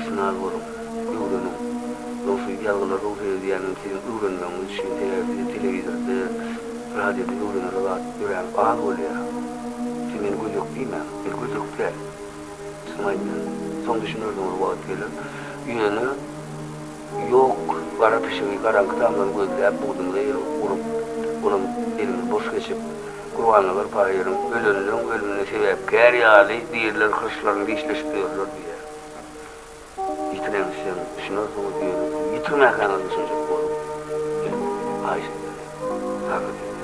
sınav olup, öğrenim. Yoksa yazgılar ruhsuz diyelim, sizin öğrenmemiz için televizyonda, radyoda öğrenirler, gören ağır oluyor. Siz beni gözük değil mi? Bir gözük değil. Sımayın. Son düşünürdüm o vakit gelir. Yönü yok, kara pişiği, karanlıktan gözler buldum diye vurup, bunun elini boş geçip, Kur'an'lar payırım, ölümüne sebep, kâr yâlı değiller, hırslarını işleştiriyorlar diye. Yitiremişsin, düşünüyorsunuz diyor, yitirmek anı düşünecek olup. Ayşe dedi, sakın.